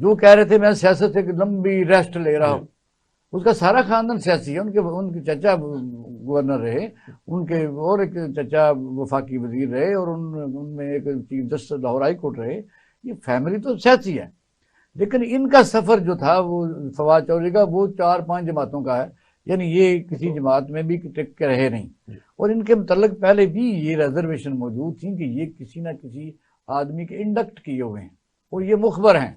جو کہہ رہے تھے میں سیاست سے لمبی ریسٹ لے رہا ہوں، اس کا سارا خاندان سیاسی ہے، ان کے چچا گورنر رہے، ان کے اور ایک چچا وفاقی وزیر رہے، اور ان میں ایک chief justice Lahore high court رہے، یہ فیملی تو سیاسی ہے۔ لیکن ان کا سفر جو تھا وہ فواد چودھری کا، وہ 4-5 جماعتوں کا ہے، یعنی یہ کسی جماعت میں بھی ٹک کے رہے نہیں، اور ان کے متعلق پہلے بھی یہ ریزرویشن موجود تھی کہ یہ کسی نہ کسی آدمی کے انڈکٹ کیے ہوئے ہیں اور یہ مخبر ہیں۔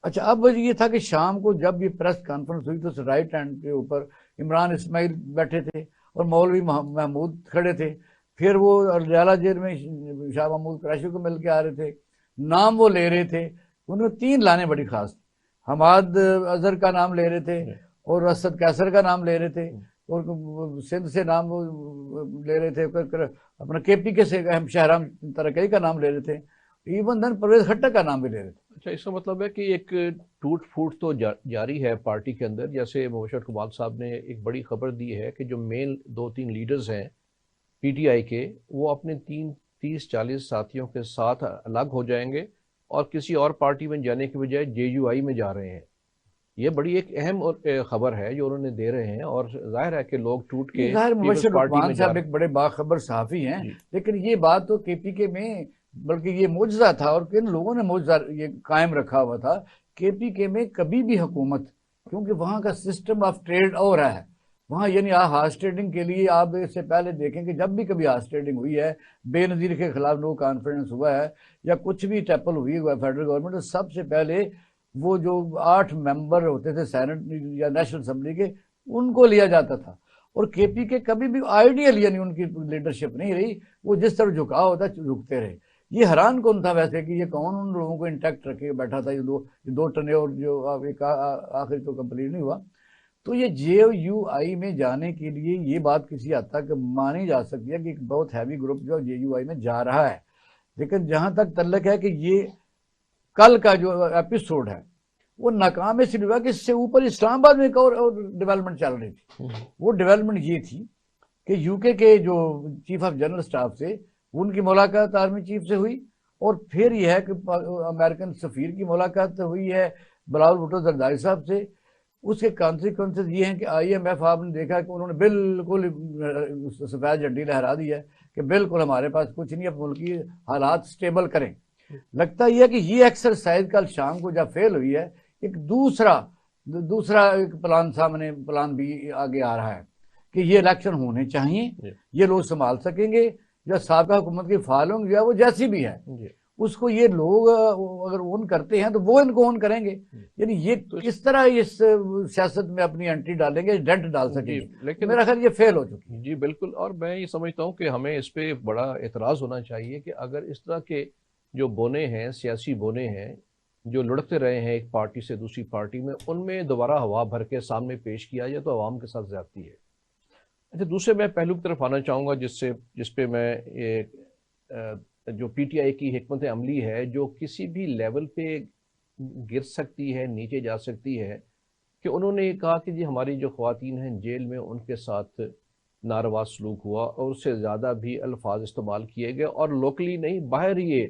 اچھا، اب یہ تھا کہ شام کو جب یہ پریس کانفرنس ہوئی تو رائٹ ہینڈ کے اوپر عمران اسماعیل بیٹھے تھے اور مولوی محمود کھڑے تھے، پھر وہ ریالہ جیل میں شاہ محمود قریشی کو مل کے آ رہے تھے، نام وہ لے رہے تھے، ان میں 3 لانے بڑی خاص تھی، حماد اظہر کا نام لے رہے تھے اور اسد کیسر کا نام لے رہے تھے، اور سندھ سے نام لے رہے تھے، اپنا کے پی کے سے اہم شہرام ترکئی کا نام لے رہے تھے، ایون دن پرویز خٹک کا نام بھی لے رہے تھے۔ اچھا، اس کا مطلب ہے کہ ایک ٹوٹ پھوٹ تو جاری ہے پارٹی کے اندر، جیسے مبشر کمال صاحب نے ایک بڑی خبر دی ہے کہ جو مین 2-3 لیڈرز ہیں پی ٹی آئی کے، وہ اپنے 30-40 ساتھیوں کے ساتھ الگ ہو جائیں گے اور کسی اور پارٹی میں جانے کے بجائے جے یو آئی میں جا رہے ہیں۔ یہ بڑی ایک اہم خبر ہے جو انہوں نے دے رہے ہیں، اور ظاہر ہے کہ لوگ ٹوٹ کے ظاہر مبشر پارٹی میں کمال صاحب ایک بڑے باخبر صحافی ہیں، لیکن یہ بات تو کے پی کے میں بلکہ یہ معجزہ تھا، اور کن لوگوں نے معجزہ یہ قائم رکھا ہوا تھا، کے پی کے میں کبھی بھی حکومت، کیونکہ وہاں کا سسٹم آف ٹریڈ اور ہے وہاں، یعنی ہارس ٹریڈنگ کے لیے آپ اس سے پہلے دیکھیں کہ جب بھی کبھی ہارس ٹریڈنگ ہوئی ہے، بے نظیر کے خلاف نو کانفیڈنس ہوا ہے یا کچھ بھی ٹیپل ہوئی ہے فیڈرل گورنمنٹ، تو سب سے پہلے وہ جو 8 ممبر ہوتے تھے سینٹ یا نیشنل اسمبلی کے، ان کو لیا جاتا تھا، اور کے پی کے کبھی بھی آئیڈیل یعنی ان کی لیڈرشپ نہیں رہی، وہ جس طرح جھکا ہوتا جھکتے رہے۔ یہ حیران کون تھا ویسے کہ یہ کون ان لوگوں کو انٹیکٹ رکھے بیٹھا تھا، یہ 2 ٹنے اور جو آخر تو کمپلیٹ نہیں ہوا۔ تو یہ جے یو آئی میں جانے کے لیے یہ بات کسی حد تک مانی جا سکتی ہے کہ ایک بہت ہیوی گروپ جو جے یو آئی میں جا رہا ہے، لیکن جہاں تک تعلق ہے کہ یہ کل کا جو ایپیسوڈ ہے وہ ناکام اس لیے ہوا کہ اس سے اوپر اسلام آباد میں ایک اور ڈیولپمنٹ چل رہی تھی۔ وہ ڈیولپمنٹ یہ تھی کہ یو کے جو چیف آف جنرل اسٹاف سے ان کی ملاقات آرمی چیف سے ہوئی، اور پھر یہ ہے کہ امریکن سفیر کی ملاقات ہوئی ہے بلاول بھٹو زرداری صاحب سے۔ اس کے کانسیکوینسز یہ ہیں کہ آئی ایم ایف آپ نے دیکھا کہ انہوں نے بالکل سفید جھنڈی لہرا دی ہے کہ بالکل ہمارے پاس کچھ نہیں، اب ملکی حالات سٹیبل کریں۔ لگتا یہ ہے کہ یہ ایکسرسائز کل شام کو جب فیل ہوئی ہے، ایک دوسرا ایک پلان بھی آگے آ رہا ہے کہ یہ الیکشن ہونے چاہیے، یہ لوگ سنبھال سکیں گے، یا سابقہ حکومت کی فعال ہوں گے یا وہ جیسی بھی ہے، اس کو یہ لوگ اگر اون کرتے ہیں تو وہ ان کو اون کریں گے، یعنی یہ کس طرح اس سیاست میں اپنی انٹری ڈالیں گے، ڈنٹ ڈال سکیں گے، لیکن میرا خیال یہ فیل ہو چکی۔ جی بالکل، اور میں یہ سمجھتا ہوں کہ ہمیں اس پہ بڑا اعتراض ہونا چاہیے کہ اگر اس طرح کے جو بونے ہیں، سیاسی بونے ہیں جو لڑکتے رہے ہیں ایک پارٹی سے دوسری پارٹی میں، ان میں دوبارہ ہوا بھر کے سامنے پیش کیا جائے تو عوام کے ساتھ زیادتی ہے۔ اچھا، دوسرے میں پہلو کی طرف آنا چاہوں گا جس پہ میں جو پی ٹی آئی کی حکمت عملی ہے جو کسی بھی لیول پہ گر سکتی ہے، نیچے جا سکتی ہے، کہ انہوں نے یہ کہا کہ جی ہماری جو خواتین ہیں جیل میں ان کے ساتھ ناروا سلوک ہوا، اور اس سے زیادہ بھی الفاظ استعمال کیے گئے، اور لوکلی نہیں باہر یہ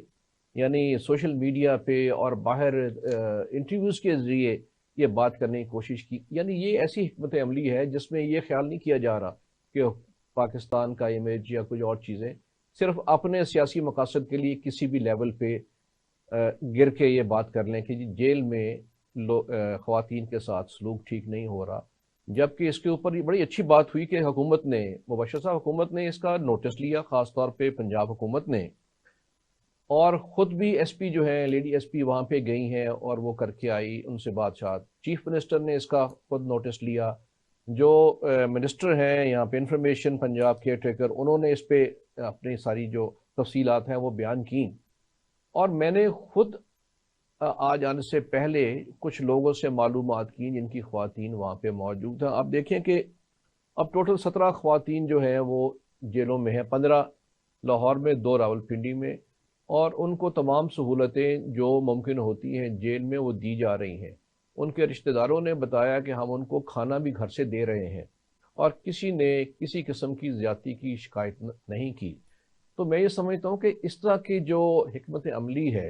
یعنی سوشل میڈیا پہ اور باہر انٹرویوز کے ذریعے یہ بات کرنے کی کوشش کی۔ یعنی یہ ایسی حکمت عملی ہے جس میں یہ خیال نہیں کیا جا رہا کہ پاکستان کا امیج یا کچھ اور چیزیں، صرف اپنے سیاسی مقاصد کے لیے کسی بھی لیول پہ گر کے یہ بات کر لیں کہ جی جیل میں خواتین کے ساتھ سلوک ٹھیک نہیں ہو رہا، جبکہ اس کے اوپر یہ بڑی اچھی بات ہوئی کہ حکومت نے، مبشرہ حکومت نے اس کا نوٹس لیا، خاص طور پہ پنجاب حکومت نے، اور خود بھی ایس پی جو ہیں، لیڈی ایس پی وہاں پہ گئی ہیں اور وہ کر کے آئی ان سے بات۔ چیف منسٹر نے اس کا خود نوٹس لیا، جو منسٹر ہیں یہاں پہ انفارمیشن پنجاب کیئر ٹیکر، انہوں نے اس پہ اپنی ساری جو تفصیلات ہیں وہ بیان کی، اور میں نے خود آج آنے سے پہلے کچھ لوگوں سے معلومات کی جن کی خواتین وہاں پہ موجود ہیں۔ آپ دیکھیں کہ اب ٹوٹل 17 خواتین جو ہیں وہ جیلوں میں ہیں، 15 لاہور میں، 2 راولپنڈی میں، اور ان کو تمام سہولتیں جو ممکن ہوتی ہیں جیل میں وہ دی جا رہی ہیں۔ ان کے رشتہ داروں نے بتایا کہ ہم ان کو کھانا بھی گھر سے دے رہے ہیں، اور کسی نے کسی قسم کی زیادتی کی شکایت نہیں کی۔ تو میں یہ سمجھتا ہوں کہ اس طرح کی جو حکمت عملی ہے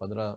15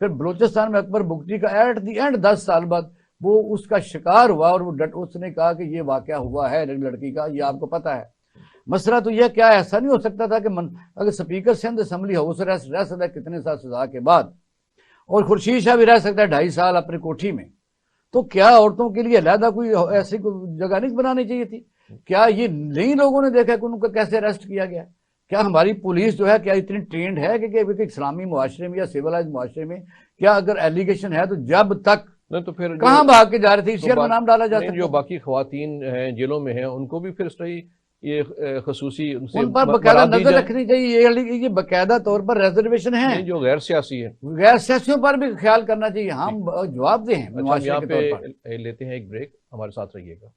پھر بلوچستان میں اکبر بگٹی کا ایٹ دی اینڈ 10 سال بعد وہ اس کا شکار ہوا اور اس نے کہا کہ یہ واقعہ ہوا ہے لڑکی کا، یہ آپ کو پتا ہے۔ مسئلہ تو یہ کیا ایسا نہیں ہو سکتا تھا کہ اگر سپیکر سندھ اسمبلی ہاؤس رہ سکتا ہے کتنے سال سزا کے بعد، اور خورشید شاہ بھی رہ سکتا ہے 2.5 سال اپنی کوٹھی میں، تو کیا عورتوں کے لیے علیحدہ کوئی ایسی جگہ نہیں بنانی چاہیے تھی؟ کیا یہ نہیں لوگوں نے دیکھا کہ ان کو کیسے اریسٹ کیا گیا؟ کیا ہماری پولیس جو ہے کیا اتنی ٹرینڈ ہے کہ اسلامی معاشرے میں یا سیولائز معاشرے میں کیا اگر ایلیگیشن ہے تو جب تک نہیں تو پھر کہاں بھاگ کے جا رہے تھے؟ اس میں نام ڈالا جاتا ہے۔ جو باقی خواتین ہیں جیلوں میں ہیں ان کو بھی پھر اس طرح یہ خصوصی ان پر باقاعدہ نظر رکھنی چاہیے، یہ باقاعدہ طور پر ریزرویشن ہیں جو غیر سیاسی ہیں، غیر سیاسیوں پر بھی خیال کرنا چاہیے، ہم جواب دیں اچھا ہم معاشرے یہاں کے طور پر۔ پہ لیتے ہیں ایک بریک، ہمارے ساتھ رہیے گا۔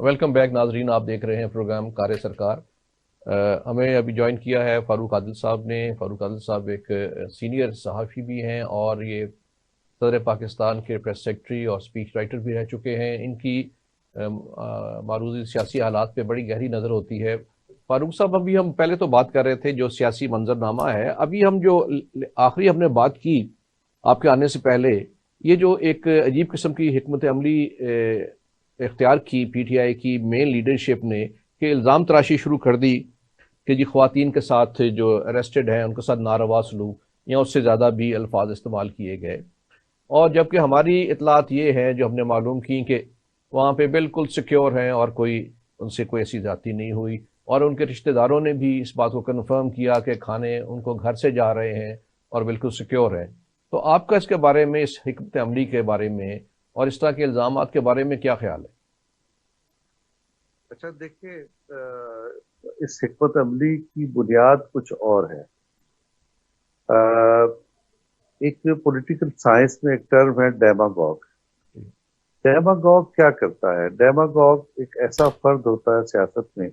ویلکم بیک ناظرین، آپ دیکھ رہے ہیں پروگرام کار سرکار۔ ہمیں ابھی جوائن کیا ہے فاروق عادل صاحب نے۔ فاروق عادل صاحب ایک سینئر صحافی بھی ہیں اور یہ صدر پاکستان کے پریس سیکرٹری اور اسپیچ رائٹر بھی رہ چکے ہیں۔ ان کی معروضی سیاسی حالات پہ بڑی گہری نظر ہوتی ہے۔ فاروق صاحب، ابھی ہم پہلے تو بات کر رہے تھے جو سیاسی منظرنامہ ہے، ابھی ہم جو آخری ہم نے بات کی آپ کے آنے سے پہلے، یہ جو ایک عجیب قسم کی حکمت عملی اختیار کی پی ٹی آئی کی مین لیڈرشپ نے کہ الزام تراشی شروع کر دی کہ جی خواتین کے ساتھ جو اریسٹڈ ہیں ان کے ساتھ ناروا سلوک یا اس سے زیادہ بھی الفاظ استعمال کیے گئے، اور جبکہ ہماری اطلاعات یہ ہیں جو ہم نے معلوم کی کہ وہاں پہ بالکل سیکیور ہیں اور کوئی ان سے کوئی ایسی زیادتی نہیں ہوئی، اور ان کے رشتہ داروں نے بھی اس بات کو کنفرم کیا کہ کھانے ان کو گھر سے جا رہے ہیں اور بالکل سیکیور ہیں۔ تو آپ کا اس کے بارے میں، اس حکمت عملی کے بارے میں اور اس طرح کے الزامات کے بارے میں کیا خیال ہے؟ اچھا دیکھیں، اس حکمت عملی کی بنیاد کچھ اور ہے۔ ایک پولیٹیکل سائنس میں ایک ٹرم ہے ڈیماگوگ۔ ڈیماگوگ کیا کرتا ہے؟ ڈیماگوگ ایک ایسا فرد ہوتا ہے سیاست میں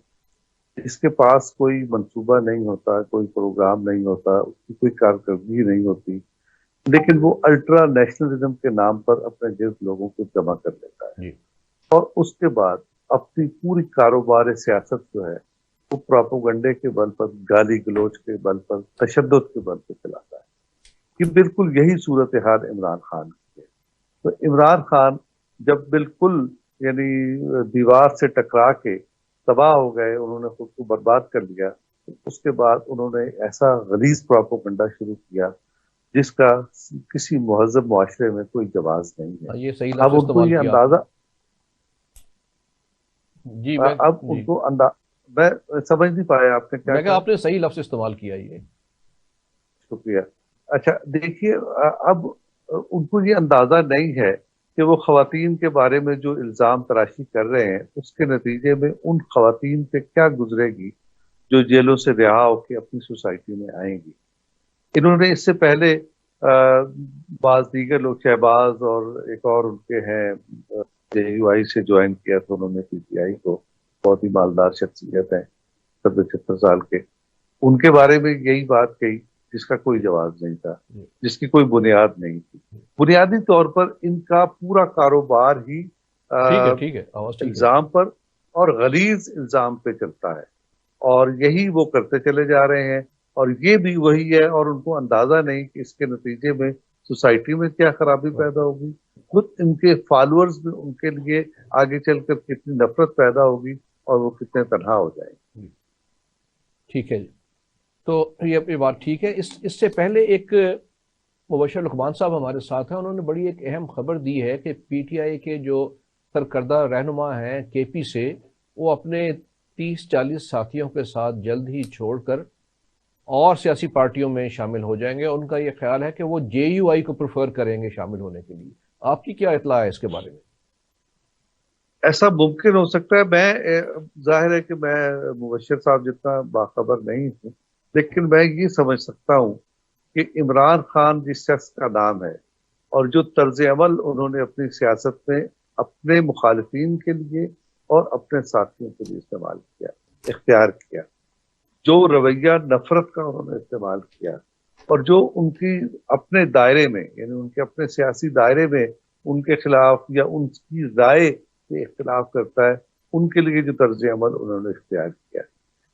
جس کے پاس کوئی منصوبہ نہیں ہوتا، کوئی پروگرام نہیں ہوتا، اس کی کوئی کارکردگی نہیں ہوتی، لیکن وہ الٹرا نیشنلزم کے نام پر اپنے گرد لوگوں کو جمع کر لیتا ہے، اور اس کے بعد اپنی پوری کاروبار سیاست جو ہے وہ پروپیگنڈے کے بل پر، گالی گلوچ کے بل پر، تشدد کے بل پر چلاتا ہے۔ کہ بالکل یہی صورتحال عمران خان کی ہے۔ تو عمران خان جب بالکل یعنی دیوار سے ٹکرا کے تباہ ہو گئے، انہوں نے خود کو برباد کر لیا، اس کے بعد انہوں نے ایسا غلیظ پروپیگنڈا شروع کیا جس کا کسی مہذب معاشرے میں کوئی جواز نہیں ہے۔ یہ صحیح اب ان کو یہ اندازہ جی اب ان کو میں سمجھ نہیں پایا آپ نے کیا کہا۔ آپ نے صحیح لفظ استعمال کیا، یہ شکریہ۔ اچھا دیکھیے، اب ان کو یہ اندازہ نہیں ہے کہ وہ خواتین کے بارے میں جو الزام تراشی کر رہے ہیں اس کے نتیجے میں ان خواتین پہ کیا گزرے گی جو جیلوں سے رہا ہو کے اپنی سوسائٹی میں آئیں گی۔ انہوں نے اس سے پہلے بعض دیگر لوگ، شہباز اور ایک اور ان کے ہیں جے یو آئی سے جوائن کیا تھا انہوں نے پی ٹی آئی کو، بہت ہی مالدار شخصیت ہیں، 75 سال کے، ان کے بارے میں یہی بات کہی جس کا کوئی جواز نہیں تھا، جس کی کوئی بنیاد نہیں تھی۔ بنیادی طور پر ان کا پورا کاروبار ہی الزام پر اور غلیظ الزام پہ چلتا ہے، اور یہی وہ کرتے چلے جا رہے ہیں، اور یہ بھی وہی ہے، اور ان کو اندازہ نہیں کہ اس کے نتیجے میں سوسائٹی میں کیا خرابی پیدا ہوگی، خود ان کے فالوورز میں ان کے لیے آگے چل کر کتنی نفرت پیدا ہوگی، اور وہ کتنے تنہا ہو جائیں گے۔ ٹھیک ہے جی، تو یہ بات ٹھیک ہے۔ اس سے پہلے ایک مبشر لقمان صاحب ہمارے ساتھ ہیں، انہوں نے بڑی ایک اہم خبر دی ہے کہ پی ٹی آئی کے جو سرکردہ رہنما ہیں کے پی سے، وہ اپنے 30-40 ساتھیوں کے ساتھ جلد ہی چھوڑ کر اور سیاسی پارٹیوں میں شامل ہو جائیں گے۔ ان کا یہ خیال ہے کہ وہ جے یو آئی کو پریفر کریں گے شامل ہونے کے لیے۔ آپ کی کیا اطلاع ہے اس کے بارے میں؟ ایسا ممکن ہو سکتا ہے، میں ظاہر ہے کہ میں مبشر صاحب جتنا باخبر نہیں ہوں، لیکن میں یہ سمجھ سکتا ہوں کہ عمران خان جس شخص کا نام ہے اور جو طرز عمل انہوں نے اپنی سیاست میں اپنے مخالفین کے لیے اور اپنے ساتھیوں کے لیے استعمال کیا، اختیار کیا، جو رویہ نفرت کا انہوں نے استعمال کیا، اور جو ان کی اپنے دائرے میں، یعنی ان کے اپنے سیاسی دائرے میں ان کے خلاف یا ان کی رائے سے اختلاف کرتا ہے، ان کے لیے جو طرز عمل انہوں نے اختیار کیا،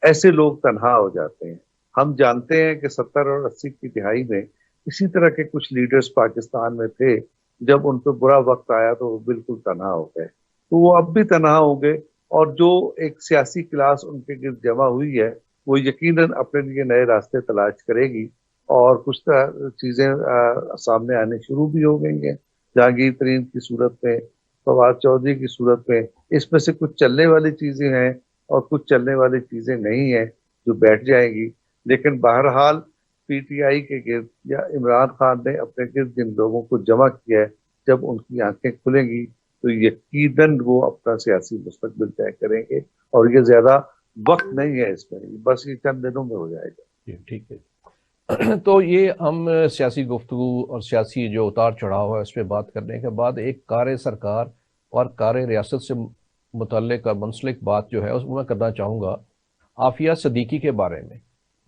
ایسے لوگ تنہا ہو جاتے ہیں۔ ہم جانتے ہیں کہ 70 اور 80 کی دہائی میں اسی طرح کے کچھ لیڈرز پاکستان میں تھے، جب ان پہ برا وقت آیا تو وہ بالکل تنہا ہو گئے، تو وہ اب بھی تنہا ہوں گے، اور جو ایک سیاسی کلاس ان کے گرد جمع ہوئی ہے وہ یقیناً اپنے لیے نئے راستے تلاش کرے گی، اور کچھ چیزیں سامنے آنے شروع بھی ہو گئی ہیں۔ جہانگیر ترین کی صورت میں، فواد چودھری کی صورت میں، اس میں سے کچھ چلنے والی چیزیں ہیں اور کچھ چلنے والی چیزیں نہیں ہیں جو بیٹھ جائیں گی، لیکن بہرحال پی ٹی آئی کے گرد یا عمران خان نے اپنے گرد جن لوگوں کو جمع کیا ہے، جب ان کی آنکھیں کھلیں گی تو یقیناً وہ اپنا سیاسی مستقبل طے کریں گے، اور یہ زیادہ وقت نہیں ہے اس میں، بس یہ چند دنوں میں ہو جائے گا۔ جی ٹھیک ہے۔ تو یہ ہم سیاسی گفتگو اور سیاسی جو اتار چڑھاؤ ہے اس پہ بات کرنے کے بعد ایک کار سرکار اور کار ریاست سے متعلق اور منسلک بات جو ہے اس میں کرنا چاہوں گا عافیہ صدیقی کے بارے میں،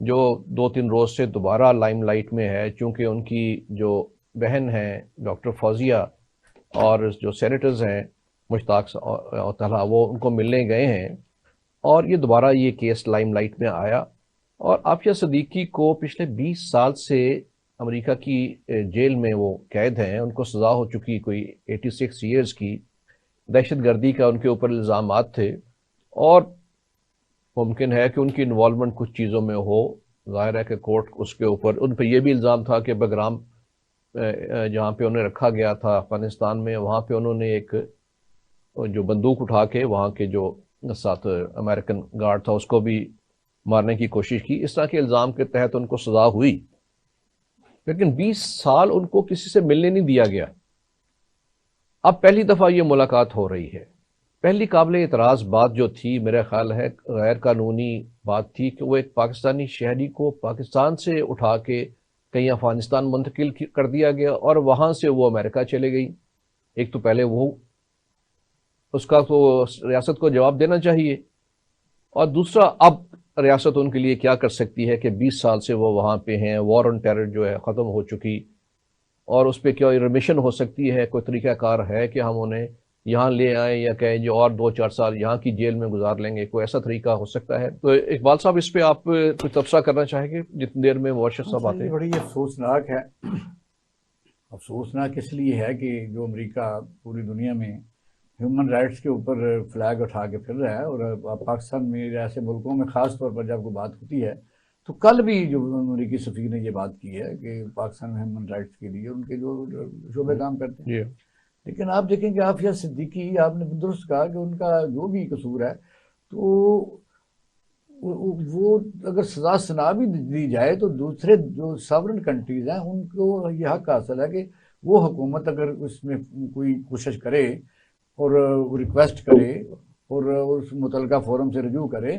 جو 2-3 روز سے دوبارہ لائم لائٹ میں ہے، چونکہ ان کی جو بہن ہیں ڈاکٹر فوزیہ اور جو سینیٹرز ہیں مشتاق اور طلحہ، وہ ان کو ملنے گئے ہیں، اور یہ دوبارہ یہ کیس لائم لائٹ میں آیا۔ اور عافیہ صدیقی کو پچھلے 20 سال سے امریکہ کی جیل میں وہ قید ہیں، ان کو سزا ہو چکی کوئی 86 ایئرز کی، دہشت گردی کا ان کے اوپر الزامات تھے، اور ممکن ہے کہ ان کی انوالومنٹ کچھ چیزوں میں ہو، ظاہر ہے کہ کورٹ اس کے اوپر ان پہ یہ بھی الزام تھا کہ بگرام جہاں پہ انہیں رکھا گیا تھا افغانستان میں، وہاں پہ انہوں نے ایک جو بندوق اٹھا کے وہاں کے جو ساتھ امریکن گارڈ تھا اس کو بھی مارنے کی کوشش کی۔ اس طرح کے الزام کے تحت ان کو سزا ہوئی، لیکن 20 سال ان کو کسی سے ملنے نہیں دیا گیا۔ اب پہلی دفعہ یہ ملاقات ہو رہی ہے۔ پہلی قابل اعتراض بات جو تھی میرا خیال ہے غیر قانونی بات تھی کہ وہ ایک پاکستانی شہری کو پاکستان سے اٹھا کے کہیں افغانستان منتقل کر دیا گیا اور وہاں سے وہ امریکہ چلے گئی۔ ایک تو پہلے وہ اس کا تو ریاست کو جواب دینا چاہیے، اور دوسرا اب ریاست ان کے لیے کیا کر سکتی ہے کہ 20 سال سے وہ وہاں پہ ہیں، وار آن ٹیرر جو ہے ختم ہو چکی، اور اس پہ کیا ریمیشن ہو سکتی ہے، کوئی طریقہ کار ہے کہ ہم انہیں یہاں لے آئیں یا کہیں جو اور 2-4 سال یہاں کی جیل میں گزار لیں گے، کوئی ایسا طریقہ ہو سکتا ہے؟ تو اقبال صاحب اس پہ آپ کچھ تبصرہ کرنا چاہیں گے جتنی دیر میں مبشر صاحب آتے ہیں؟ بڑی افسوسناک ہے، افسوسناک اس لیے ہے کہ جو امریکہ پوری دنیا میں ہیومن رائٹس کے اوپر فلیگ اٹھا کے پھر رہا ہے، اور پاکستان میں ایسے ملکوں میں خاص طور پر جب کوئی بات ہوتی ہے تو کل بھی جو امریکی سفیر نے یہ بات کی ہے کہ پاکستان میں ہیومن رائٹس کے لیے ان کے جو شعبے کام کرتے ہیں، لیکن آپ دیکھیں کہ عافیہ صدیقی، آپ نے درست کہا کہ ان کا جو بھی قصور ہے تو وہ اگر سزا سنا بھی دی جائے تو دوسرے جو ساورن کنٹریز ہیں ان کو یہ حق حاصل ہے کہ وہ حکومت اگر اس میں کوئی کوشش کرے اور ریکویسٹ کرے اور اس متعلقہ فورم سے رجوع کرے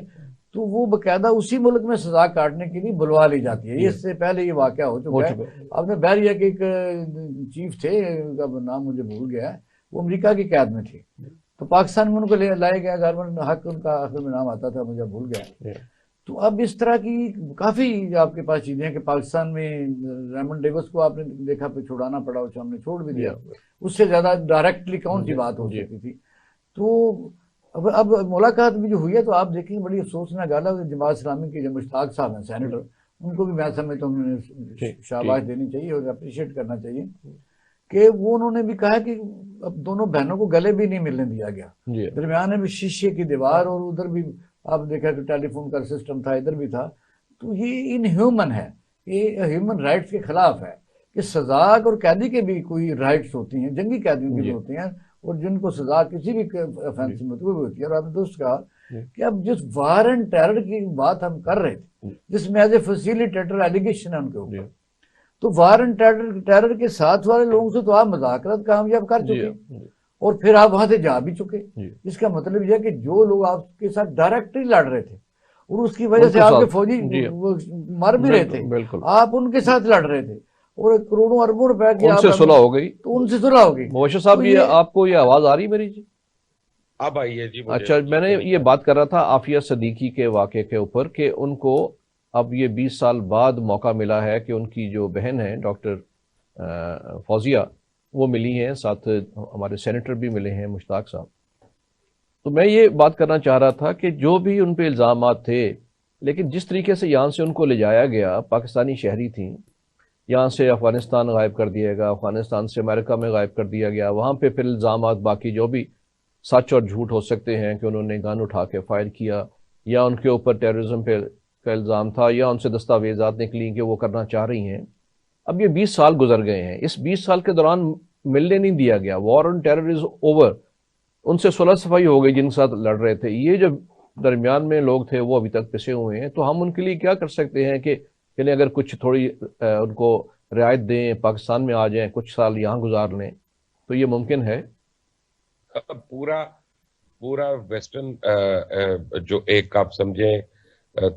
تو وہ باقاعدہ اسی ملک میں سزا کاٹنے کے لیے بلوا لی جاتی ہے۔ اس سے پہلے یہ واقعہ ہو چکا ہے۔ آپ نے بحریہ کے ایک چیف تھے، ان کا نام مجھے بھول گیا ہے، وہ امریکہ کی قید میں تھے، تو پاکستان میں ان کو لائے گیا، گورنمنٹ حق ان کا آخر میں نام آتا تھا، مجھے بھول گیا۔ تو اب اس طرح کی کافی آپ کے پاس چیزیں ہیں کہ پاکستان میں ریمنڈ ڈیوس کو آپ نے دیکھا پہ چھوڑانا پڑا، اسے ہم نے چھوڑ بھی دیا، اس سے زیادہ ڈائریکٹلی کون سی بات ہو سکتی تھی۔ تو اب ملاقات بھی جو ہوئی ہے تو آپ دیکھیں بڑی افسوسناک حالت ہے۔ جماعت اسلامی کے جو مشتاق صاحب ہیں سینیٹر، ان کو بھی میں سمجھتا ہوں شاباش دینی چاہیے اور اپریشیٹ کرنا چاہیے کہ وہ انہوں نے بھی کہا کہ اب دونوں بہنوں کو گلے بھی نہیں ملنے دیا گیا، جی درمیان میں شیشے کی دیوار، اور ادھر بھی آپ دیکھا کہ ٹیلی فون کا سسٹم تھا، ادھر بھی تھا. تو یہ انہیومن ہے، یہ ہیومن رائٹس کے خلاف ہے کہ سزا اور قیدی کے بھی کوئی رائٹس ہوتی ہیں، جنگی قیدیوں کی بھی ہوتی ہیں، اور جن کو سزا کسی بھی افینس میں ہوتی ہے. اور آپ نے درست کہا کہ اب جس وار اینڈ ٹیرر کی بات ہم کر رہے تھے، جس میں ایز اے فیسیلیٹیٹر ایلیگیشن ہے ان کے اوپر، تو وار اینڈ ٹیرر کے ساتھ والے لوگوں سے تو آپ مذاکرات کامیاب کر چکے، اور پھر آپ وہاں سے جا بھی چکے. اس کا مطلب یہ ہے کہ جو لوگ آپ کے ساتھ ڈائریکٹلی لڑ رہے تھے اور اس کی وجہ سے آپ کے فوجی مر بھی رہے تھے، آپ ان کے ساتھ لڑ رہے تھے، اور کروڑوں اربوں روپے کی ان سے صلح ہو گئی، تو ان سے صلح ہو گئی. مبشر صاحب یہ آپ کو یہ آواز آ رہی میری؟ جی اب آئیے جی. اچھا، میں نے یہ بات کر رہا تھا عافیہ صدیقی کے واقعے کے اوپر کہ ان کو اب یہ 20 سال بعد موقع ملا ہے کہ ان کی جو بہن ہے ڈاکٹر فوزیہ وہ ملی ہیں، ساتھ ہمارے سینیٹر بھی ملے ہیں مشتاق صاحب. تو میں یہ بات کرنا چاہ رہا تھا کہ جو بھی ان پہ الزامات تھے، لیکن جس طریقے سے یہاں سے ان کو لے جایا گیا، پاکستانی شہری تھیں، یہاں سے افغانستان غائب کر دیا گیا، افغانستان سے امریکہ میں غائب کر دیا گیا، وہاں پہ پھر الزامات باقی جو بھی سچ اور جھوٹ ہو سکتے ہیں کہ انہوں نے گن اٹھا کے فائر کیا، یا ان کے اوپر ٹیررزم پہ کا الزام تھا، یا ان سے دستاویزات نکلی کہ وہ کرنا چاہ رہی ہیں. اب یہ 20 سال گزر گئے ہیں، اس 20 سال کے دوران ملنے نہیں دیا گیا. وار آن ٹیرر از اوور، ان سے صلح صفائی ہو گئی جن کے ساتھ لڑ رہے تھے. یہ جو درمیان میں لوگ تھے وہ ابھی تک پسے ہوئے ہیں. تو ہم ان کے لیے کیا کر سکتے ہیں کہ یعنی اگر کچھ تھوڑی ان کو رعایت دیں، پاکستان میں آ جائیں، کچھ سال یہاں گزار لیں، تو یہ ممکن ہے؟ پورا ویسٹرن جو ایک آپ سمجھیں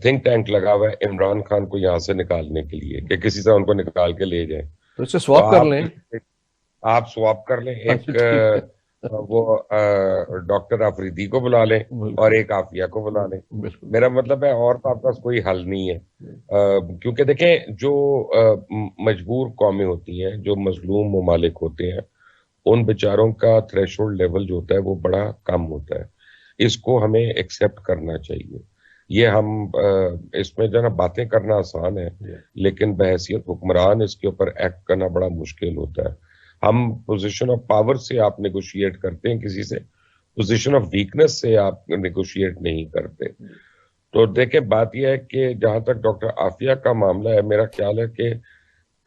تھنک ٹینک لگا ہوا ہے عمران خان کو یہاں سے نکالنے کے لیے کہ کسی طرح ان کو نکال کے لے جائیں. تو اس سے سواپ کر لیں، آپ سواپ کر لیں. ایک وہ ڈاکٹر آفریدی کو بلا لیں اور ایک عافیہ کو بلا لیں. میرا مطلب ہے اور آپ کا کوئی حل نہیں ہے. کیونکہ دیکھیں جو مجبور قومیں ہوتی ہیں، جو مظلوم ممالک ہوتے ہیں، ان بیچاروں کا تھریش ہولڈ لیول جو ہوتا ہے وہ بڑا کم ہوتا ہے. اس کو ہمیں ایکسیپٹ کرنا چاہیے. یہ ہم اس میں جو ہے نا باتیں کرنا آسان ہے، لیکن بحیثیت حکمران اس کے اوپر ایکٹ کرنا بڑا مشکل ہوتا ہے. ہم پوزیشن آف پاور سے آپ نیگوشیٹ کرتے ہیں کسی سے، پوزیشن آف ویکنس سے آپ نیگوشیٹ نہیں کرتے. تو دیکھیں بات یہ ہے کہ جہاں تک ڈاکٹر عافیہ کا معاملہ ہے، میرا خیال ہے کہ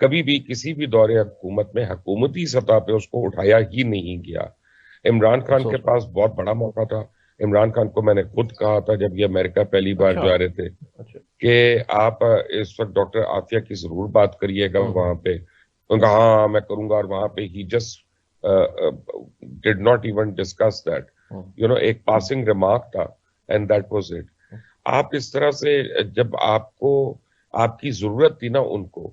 کبھی بھی کسی بھی دور حکومت میں حکومتی سطح پہ اس کو اٹھایا ہی نہیں گیا. عمران خان کے پاس بہت بڑا موقع تھا. عمران خان کو میں نے خود کہا تھا جب یہ امریکہ پہلی بار جا رہے تھے کہ آپ اس وقت ڈاکٹر عافیہ کی ضرور بات کریے گا وہاں پہ. ان کا ہاں میں کروں گا، اور وہاں پہ he just did not even discuss that, ایک پاسنگ ریمارک تھا اینڈ دیٹ واز اٹ. آپ اس طرح سے جب آپ کو آپ کی ضرورت تھی نا ان کو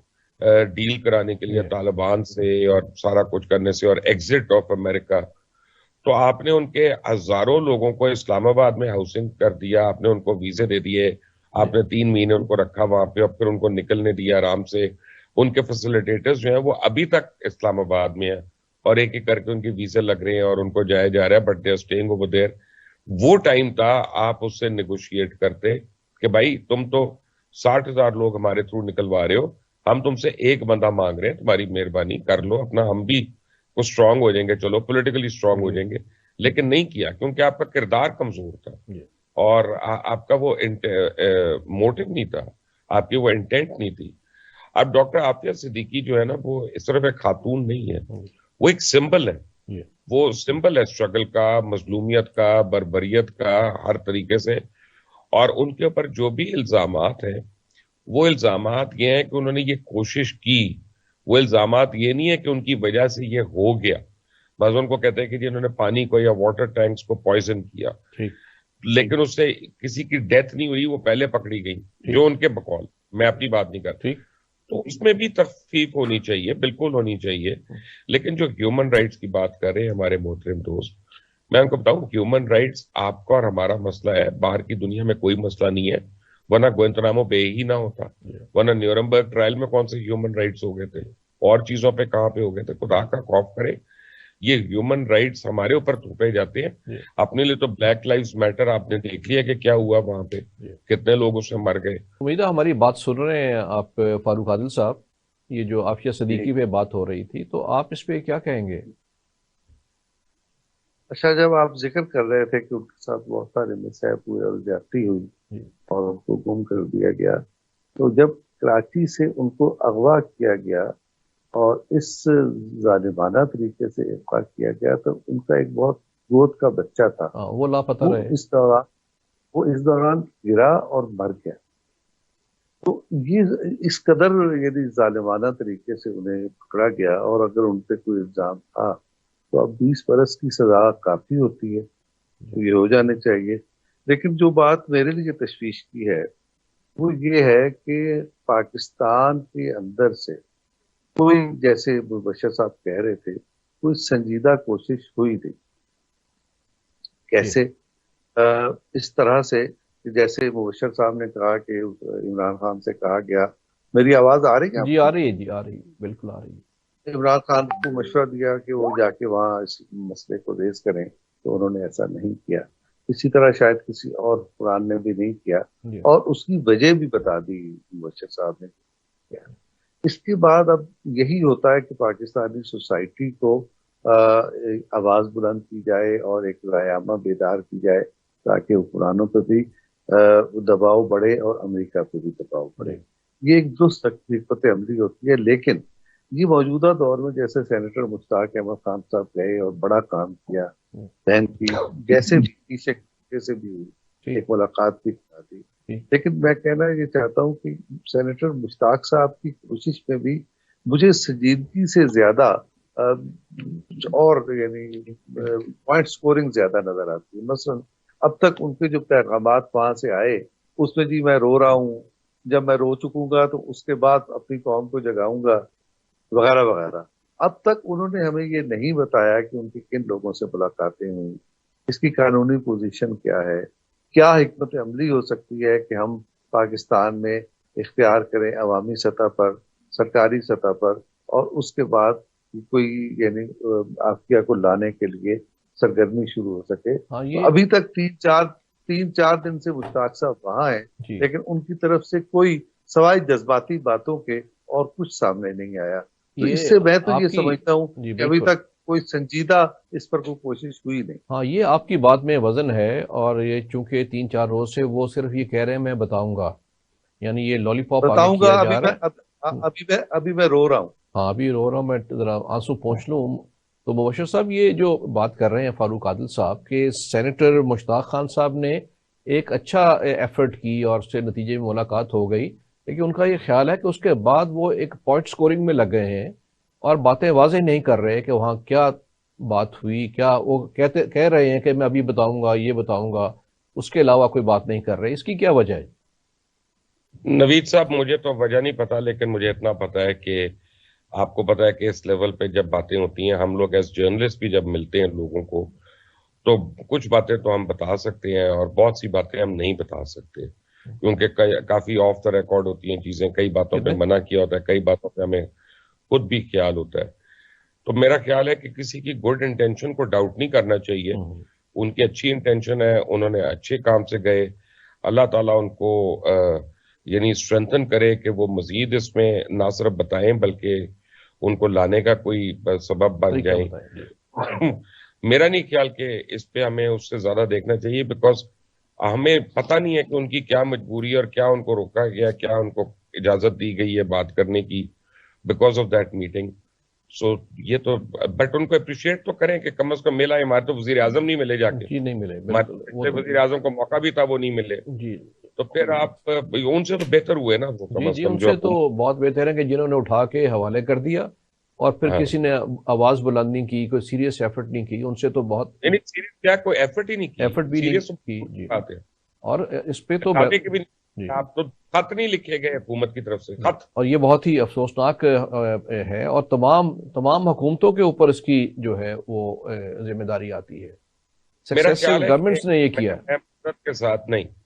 ڈیل کرانے کے لیے طالبان سے اور سارا کچھ کرنے سے اور ایگزٹ آف امریکہ، تو آپ نے ان کے ہزاروں لوگوں کو اسلام آباد میں ہاؤسنگ کر دیا، آپ نے ان کو ویزے دے دیے، آپ نے 3 مہینے ان کو رکھا وہاں پہ اور پھر ان کو نکلنے دیا آرام سے. ان کے فیسیلیٹیٹرز جو ہیں وہ ابھی تک اسلام آباد میں ہیں اور ایک ایک کر کے ان کے ویزے لگ رہے ہیں اور ان کو جایا جا رہا ہے، but they are staying over there. وہ ٹائم تھا آپ اس سے نیگوشیٹ کرتے کہ بھائی تم تو 60,000 لوگ ہمارے تھرو نکلوا رہے ہو، ہم تم سے ایک بندہ مانگ رہے ہیں، تمہاری مہربانی کر لو اپنا، ہم بھی کچھ اسٹرانگ ہو جائیں گے، چلو پولیٹیکلی اسٹرانگ ہو جائیں گے. لیکن نہیں کیا کیونکہ آپ کا کردار کمزور تھا اور آپ کا وہ موٹو نہیں تھا، آپ کی وہ انٹینٹ نہیں تھی. اب ڈاکٹر عافیہ صدیقی جو ہے نا وہ اس طرف ایک خاتون نہیں ہے، وہ ایک سمبل ہے. وہ سمبل ہے اسٹرگل کا، مظلومیت کا، بربریت کا، ہر طریقے سے. اور ان کے اوپر جو بھی الزامات ہیں وہ الزامات یہ ہیں کہ انہوں نے یہ کوشش کی. وہ الزامات یہ نہیں ہے کہ ان کی وجہ سے یہ ہو گیا. بعض ان کو کہتے ہیں کہ جی انہوں نے پانی کو یا واٹر ٹینکس کو پوائزن کیا، لیکن اس سے کسی کی ڈیتھ نہیں ہوئی، وہ پہلے پکڑی گئی جو ان کے بقول. میں اپنی بات نہیں کرتا. تو اس میں بھی تخفیف ہونی چاہیے، بالکل ہونی چاہیے. لیکن جو ہیومن رائٹس کی بات کر رہے ہیں ہمارے محترم دوست، میں ان کو بتاؤں ہیومن رائٹس آپ کا اور ہمارا مسئلہ ہے، باہر کی دنیا میں کوئی مسئلہ نہیں ہے. ورنہ گوانتانامو بے ہی نہ ہوتا، ورنہ نیورمبرگ ٹرائل میں کون سے ہیومن رائٹس ہو گئے تھے، اور چیزوں پہ کہاں پہ ہو گئے تھے. خدا کا خوف کرے، یہ ہیومن رائٹس ہمارے اوپر تھوپے جاتے ہیں. اپنے لیے تو بلیک لائیوز میٹر آپ نے دیکھ لیا کہ کیا ہوا وہاں پہ، کتنے لوگ اس سے مر گئے. امید ہے ہماری بات سن رہے ہیں آپ فاروق عادل صاحب. یہ جو عافیہ صدیقی پہ بات ہو رہی تھی، تو آپ اس پہ کیا کہیں گے؟ اچھا، جب آپ ذکر کر رہے تھے کہ ان کے ساتھ بہت سارے مسائب ہوئے اور زیادتی ہوئی جی اور ان کو گم کر دیا گیا، تو جب کراچی سے ان کو اغوا کیا گیا اور اس ظالمانہ طریقے سے اغوا کیا گیا، تو ان کا ایک بہت گود کا بچہ تھا، ہاں، وہ لاپتہ وہ رہے. اس دوران گرا اور مر گیا. تو یہ اس قدر یعنی ظالمانہ طریقے سے انہیں پکڑا گیا، اور اگر ان پہ کوئی الزام تھا تو اب 20 برس کی سزا کافی ہوتی ہے، تو یہ ہو جانے چاہیے. لیکن جو بات میرے لیے تشویش کی ہے وہ یہ ہے کہ پاکستان کے اندر سے کوئی، جیسے مبشر صاحب کہہ رہے تھے، کوئی سنجیدہ کوشش ہوئی نہیں. کیسے؟ اس طرح سے کہ جیسے مبشر صاحب نے کہا کہ عمران خان سے کہا گیا. میری آواز آ رہی ہے آپ جی کو؟ آ رہی ہے، جی آ رہی ہے، بالکل آ رہی ہے. عمران خان کو مشورہ دیا کہ وہ جا کے وہاں اس مسئلے کو ریز کریں، تو انہوں نے ایسا نہیں کیا. اسی طرح شاید کسی اور قرآن نے بھی نہیں کیا، جی اور اس کی وجہ بھی بتا دی مبشر صاحب نے کیا. اس کے بعد اب یہی ہوتا ہے کہ پاکستانی سوسائٹی کو آواز بلند کی جائے اور ایک رائے بیدار کی جائے، تاکہ حکمرانوں پہ بھی دباؤ بڑھے اور امریکہ پہ بھی دباؤ بڑھے. یہ ایک درست حکمت عملی ہوتی ہے. لیکن یہ موجودہ دور میں جیسے سینیٹر مشتاق احمد خان صاحب گئے اور بڑا کام کیا، بہن کی جیسے بھی سے بھی ہوئی، ایک ملاقات بھی کرا دی. لیکن میں کہنا یہ چاہتا ہوں کہ سینیٹر مشتاق صاحب کی کوشش میں بھی مجھے سنجیدگی سے زیادہ اور یعنی پوائنٹ سکورنگ زیادہ نظر آتی ہے. مثلا اب تک ان کے جو پیغامات وہاں سے آئے اس میں جی میں رو رہا ہوں، جب میں رو چکوں گا تو اس کے بعد اپنی قوم کو جگاؤں گا، وغیرہ وغیرہ. اب تک انہوں نے ہمیں یہ نہیں بتایا کہ ان کی کن لوگوں سے ملاقاتیں ہوئی، اس کی قانونی پوزیشن کیا ہے، کیا حکمت عملی ہو سکتی ہے کہ ہم پاکستان میں اختیار کریں عوامی سطح پر، سرکاری سطح پر، اور اس کے بعد کوئی یعنی عافیہ کو لانے کے لیے سرگرمی شروع ہو سکے. تو ابھی تک تین چار دن سے مشتاق صاحب وہاں ہیں، لیکن ان کی طرف سے کوئی سوائے جذباتی باتوں کے اور کچھ سامنے نہیں آیا. تو اس سے میں تو یہ سمجھتا ہوں کہ ابھی تک کوئی سنجیدہ اس پر کوئی کوشش ہوئی نہیں. ہاں، یہ آپ کی بات میں وزن ہے، اور یہ چونکہ 3-4 روز سے وہ صرف یہ کہہ رہے ہیں میں بتاؤں گا، یعنی یہ لالی پاپ آگے کیا جا رہا ہے. ابھی میں رو رہا ہوں. ہاں، ابھی رو رہا ہوں، میں ذرا آنسو پہنچ لوں. تو مبشر صاحب یہ جو بات کر رہے ہیں فاروق عادل صاحب کہ سینیٹر مشتاق خان صاحب نے ایک اچھا ایفرٹ کی اور اس سے نتیجے میں ملاقات ہو گئی، لیکن ان کا یہ خیال ہے کہ اس کے بعد وہ ایک پوائنٹ سکورنگ میں لگ گئے ہیں اور باتیں واضح نہیں کر رہے کہ وہاں کیا بات ہوئی. کیا وہ کہہ رہے ہیں کہ میں ابھی بتاؤں گا، یہ بتاؤں گا، اس کے علاوہ کوئی بات نہیں کر رہے. اس کی کیا وجہ ہے؟ نوید صاحب مجھے تو وجہ نہیں پتا، لیکن مجھے اتنا پتا ہے کہ آپ کو پتا ہے کہ اس لیول پہ جب باتیں ہوتی ہیں، ہم لوگ ایز جرنلسٹ بھی جب ملتے ہیں لوگوں کو، تو کچھ باتیں تو ہم بتا سکتے ہیں اور بہت سی باتیں ہم نہیں بتا سکتے، کیونکہ کافی آف دا ریکارڈ ہوتی ہیں چیزیں. کئی باتوں پہ منع کیا ہوتا ہے، کئی باتوں پہ ہمیں خود بھی خیال ہوتا ہے. تو میرا خیال ہے کہ کسی کی گڈ انٹینشن کو ڈاؤٹ نہیں کرنا چاہیے. ان کی اچھی انٹینشن ہے، انہوں نے اچھے کام سے گئے. اللہ تعالیٰ ان کو یعنی اسٹرینتھن کرے کہ وہ مزید اس میں نہ صرف بتائیں بلکہ ان کو لانے کا کوئی سبب بن جائیں. میرا نہیں خیال کہ اس پہ ہمیں اس سے زیادہ دیکھنا چاہیے، بیکاز ہمیں پتہ نہیں ہے کہ ان کی کیا مجبوری اور کیا ان کو روکا گیا، کیا ان کو اجازت دی گئی ہے بات کرنے کی بیکاز آف دیٹ میٹنگ. سو یہ تو بٹ ان کو اپریشیٹ تو کریں کہ کم از کم ملا. ہمارے تو وزیر اعظم نہیں ملے جا کے، جی نہیں ملے، وزیر اعظم کو موقع بھی تھا وہ نہیں ملے. جی تو پھر آپ ان سے تو بہتر ہوئے نا وہ کم از کم. ان سے تو بہت بہتر ہے کہ جنہوں نے اٹھا کے حوالے کر دیا اور پھر کسی نے آواز بلند نہیں کی، کوئی سیریس ایفرٹ نہیں کی. ان سے تو بہت سیریس کیا، کوئی ایفرٹ ہی نہیں کی، ایفرٹ بھی نہیں کی. اور اس پہ تو آپ تو خط نہیں لکھے گئے حکومت کی طرف سے، خط. اور یہ بہت ہی افسوسناک ہے، اور تمام حکومتوں کے اوپر اس کی جو ہے وہ ذمہ داری آتی ہے. سکسیسفل گورنمنٹس نے یہ کیا کے ساتھ نہیں،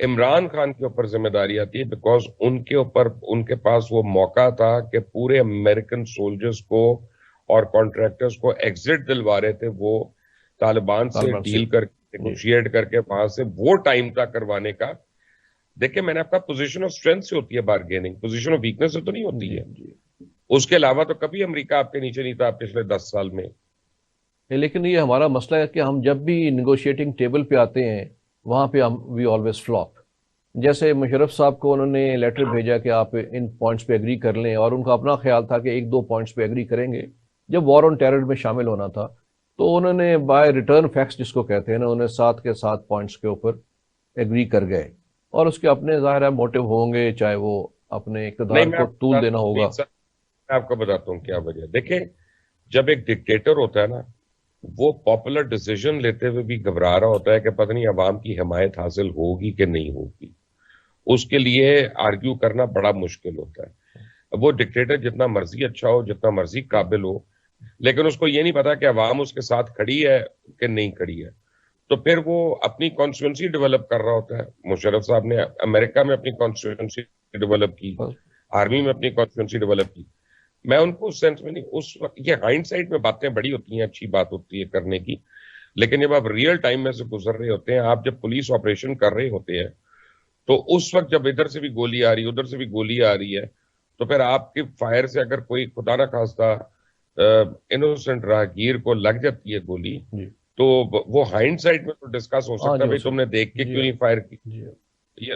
عمران خان کے اوپر ذمہ داری آتی ہے، بیکاز ان کے پاس وہ موقع تھا کہ پورے امریکن سولجرز کو اور کانٹریکٹرز کو ایگزٹ دلوا رہے تھے وہ طالبان سے ڈیل کر کے نیگوشیٹ کر کے وہاں سے وہ ٹائم تھا کروانے کا. دیکھیں میں نے آپ کا پوزیشن آف اسٹرینتھ سے ہوتی ہے بارگیننگ، پوزیشن آف ویکنس سے تو نہیں ہوتی ہے. اس کے علاوہ تو کبھی امریکہ آپ کے نیچے نہیں تھا پچھلے 10 سال میں. لیکن یہ ہمارا مسئلہ ہے کہ ہم جب بھی نیگوشیٹنگ ٹیبل پہ آتے ہیں وہاں پہ ہم وی آلویز فلاپ. جیسے مشرف صاحب کو انہوں نے لیٹر بھیجا کہ آپ ان پوائنٹس پہ ایگری کر لیں، اور ان کا اپنا خیال تھا کہ 1-2 پوائنٹس پہ ایگری کریں گے. جب وار آن ٹیرر میں شامل ہونا تھا تو انہوں نے بائی ریٹرن فیکس جس کو کہتے ہیں نا، انہوں نے 7 کے 7 پوائنٹس کے اوپر ایگری کر گئے. اور اس کے اپنے ظاہر ہے موٹیو ہوں گے، چاہے وہ اپنے اقتدار نہیں، کو طول دینا ہوگا. میں آپ کو بتاتا ہوں کیا وجہ. دیکھیں، جب ایک ڈکٹیٹر ہوتا ہے نا، وہ پاپولر ڈیسیژن لیتے ہوئے بھی گھبرا رہا ہوتا ہے کہ پتہ نہیں عوام کی حمایت حاصل ہوگی کہ نہیں ہوگی. اس کے لیے آرگیو کرنا بڑا مشکل ہوتا ہے. وہ ڈکٹیٹر جتنا مرضی اچھا ہو، جتنا مرضی قابل ہو، لیکن اس کو یہ نہیں پتا کہ عوام اس کے ساتھ کھڑی ہے کہ نہیں کھڑی ہے. تو پھر وہ اپنی کانسٹیٹوئنسی ڈیولپ کر رہا ہوتا ہے. مشرف صاحب نے امریکہ میں اپنی کانسٹیٹوئنسی ڈیولپ کی، آرمی میں اپنی کانسٹیٹوئنسی ڈیولپ کی. میں ان کو اس سینس میں نہیں، اس وقت یہ ہائنڈ سائٹ میں باتیں بڑی ہوتی ہیں، اچھی بات ہوتی ہے کرنے کی، لیکن جب آپ ریئل ٹائم میں سے گزر رہے ہوتے ہیں، آپ جب پولیس آپریشن کر رہے ہوتے ہیں، تو اس وقت جب ادھر سے بھی گولی آ رہی ہے، ادھر سے بھی گولی آ رہی ہے، تو پھر آپ کے فائر سے اگر کوئی خدا نہ خواستہ انوسنٹ راہگیر کو لگ جاتی ہے گولی، تو وہ ہائنڈ سائٹ میں تو ڈسکس ہو سکتا ہے بھائی تم نے دیکھ کے کیوں نہیں فائر کی،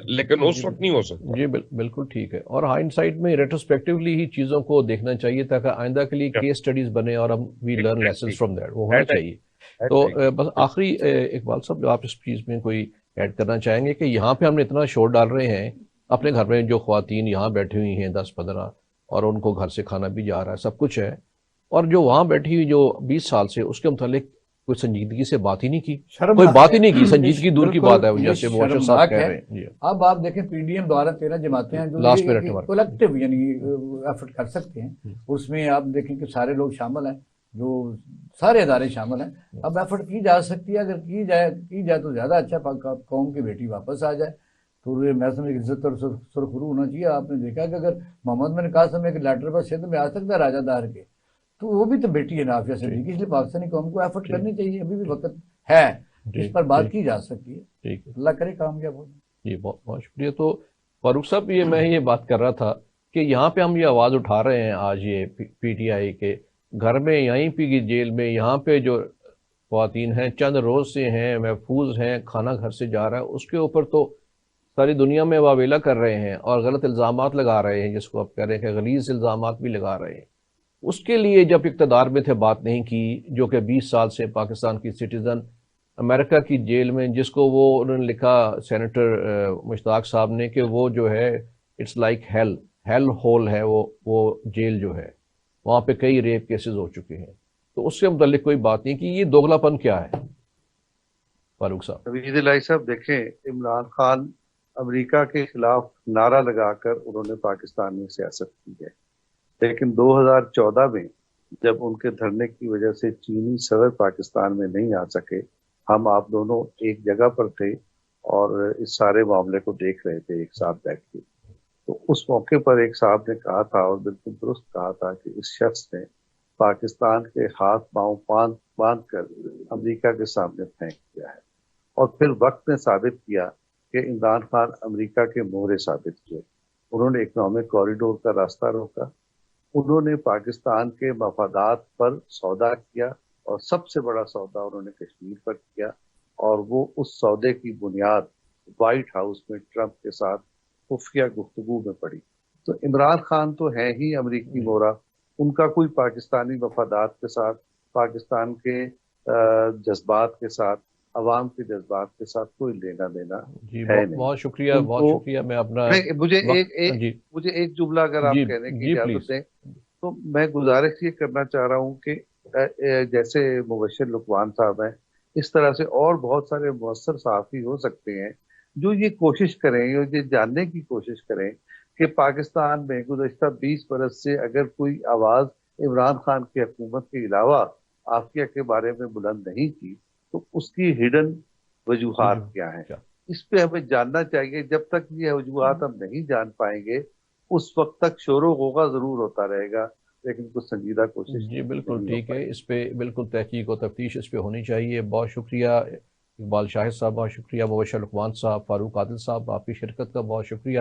لیکن اس وقت نہیں ہو سکتا. جی بالکل ٹھیک ہے. اور ہائنڈ سائٹ میں ریٹروسپیکٹیولی ہی چیزوں کو دیکھنا چاہیے تاکہ آئندہ کے لیے کیس سٹڈیز بنے اور ہم we learn lessons from that, وہ ہونا چاہیے. تو بس آخری اقبال صاحب، جو آپ اس چیز میں کوئی ایڈ کرنا چاہیں گے کہ یہاں پہ ہم نے اتنا شور ڈال رہے ہیں، اپنے گھر میں جو خواتین یہاں بیٹھی ہوئی ہیں 10-15، اور ان کو گھر سے کھانا بھی جا رہا ہے، سب کچھ ہے، اور جو وہاں بیٹھی ہوئی جو 20 سال سے، اس کے متعلق کوئی سنجیدگی سے بات ہی نہیں کی، کوئی بات ہی نہیں کی. سنجیدگی دور کی بات ہے، جیسے مبشر صاحب کہہ رہے ہیں. اب آپ دیکھیں پی ڈی ایم دوارا 13 جماعتیں ہیں جو کولیکٹیو یعنی ایفرٹ کر سکتے ہیں. اس میں آپ دیکھیں کہ سارے لوگ شامل ہیں، جو سارے ادارے شامل ہیں. اب ایفرٹ کی جا سکتی ہے، اگر کی جائے تو زیادہ اچھا. قوم کی بیٹی واپس آ جائے تو میں سمجھ عزت اور سرخرو ہونا چاہیے. آپ نے دیکھا کہ اگر محمد بن قاسم ایک لیٹر پر سندھ میں آ سکتا ہے راجہ دار کے، تو وہ بھی تو بیٹی ہے نافیہ صدیقی. اس لیے پاکستانی قوم کو ایفرٹ کرنی چاہیے، ابھی بھی وقت ہے، اس پر بات کی جا سکتی ہے. اللہ کرے کامیاب ہو. جی بہت شکریہ. تو فاروق صاحب، میں یہ بات کر رہا تھا کہ یہاں پہ ہم یہ آواز اٹھا رہے ہیں آج، یہ پی ٹی آئی کے گھر میں، یہیں پہ کی جیل میں، یہاں پہ جو خواتین ہیں چند روز سے ہیں، محفوظ ہیں، کھانا گھر سے جا رہا ہے، اس کے اوپر تو ساری دنیا میں واویلا کر رہے ہیں اور غلط الزامات لگا رہے ہیں، جس کو آپ کہہ رہے ہیں کہ غلیظ الزامات بھی لگا رہے ہیں. اس کے لیے جب اقتدار میں تھے بات نہیں کی، جو کہ 20 سال سے پاکستان کی سٹیزن امریکہ کی جیل میں، جس کو وہ انہوں نے لکھا سینیٹر مشتاق صاحب نے کہ وہ جو ہے اٹس لائک ہیل ہول ہے وہ جیل جو ہے، وہاں پہ کئی ریپ کیسز ہو چکے ہیں. تو اس سے متعلق کوئی بات نہیں کہ یہ دوگلا پن کیا ہے فاروق صاحب؟ نوید الہی صاحب، دیکھیں، عمران خان امریکہ کے خلاف نعرہ لگا کر انہوں نے پاکستان میں سیاست کی ہے، لیکن 2014 میں جب ان کے دھرنے کی وجہ سے چینی صدر پاکستان میں نہیں آ سکے، ہم آپ دونوں ایک جگہ پر تھے اور اس سارے معاملے کو دیکھ رہے تھے ایک ساتھ بیٹھ کے. تو اس موقع پر ایک صاحب نے کہا تھا، اور بالکل درست کہا تھا، کہ اس شخص نے پاکستان کے ہاتھ پاؤں باندھ کر امریکہ کے سامنے پھینک دیا ہے. اور پھر وقت نے ثابت کیا کہ عمران خان امریکہ کے مہرے ثابت کیے. انہوں نے اکنامک کوریڈور کا راستہ روکا، انہوں نے پاکستان کے مفادات پر سودا کیا، اور سب سے بڑا سودا انہوں نے کشمیر پر کیا، اور وہ اس سودے کی بنیاد وائٹ ہاؤس میں ٹرمپ کے ساتھ خفیہ گفتگو میں پڑی. تو عمران خان تو ہے ہی امریکی مورا، ان کا کوئی پاکستانی مفادات کے ساتھ، پاکستان کے جذبات کے ساتھ، عوام کے جذبات کے ساتھ کوئی لینا دینا ہے نہیں. بہت شکریہ. میں اپنا مجھے ایک جملہ اگر آپ کہنے کی اجازت دیں تو میں گزارش یہ کرنا چاہ رہا ہوں کہ جیسے مبشر لقمان صاحب ہیں، اس طرح سے اور بہت سارے مؤثر صحافی ہو سکتے ہیں جو یہ کوشش کریں، یہ جاننے کی کوشش کریں کہ پاکستان میں گزشتہ 20 برس سے اگر کوئی آواز عمران خان کی حکومت کے علاوہ عافیہ کے بارے میں بلند نہیں کی تو اس کی ہڈن وجوہات کیا ہیں. اس پہ ہمیں جاننا چاہیے. جب تک یہ وجوہات ہم نہیں جان پائیں گے اس وقت تک شور و غوغا ضرور ہوتا رہے گا، لیکن کچھ سنجیدہ کوشش. جی بالکل ٹھیک ہے، اس پہ بالکل تحقیق و تفتیش اس پہ ہونی چاہیے. بہت شکریہ اقبال شاہد صاحب، بہت شکریہ مبشر لقمان صاحب، فاروق عادل صاحب، آپ کی شرکت کا بہت شکریہ.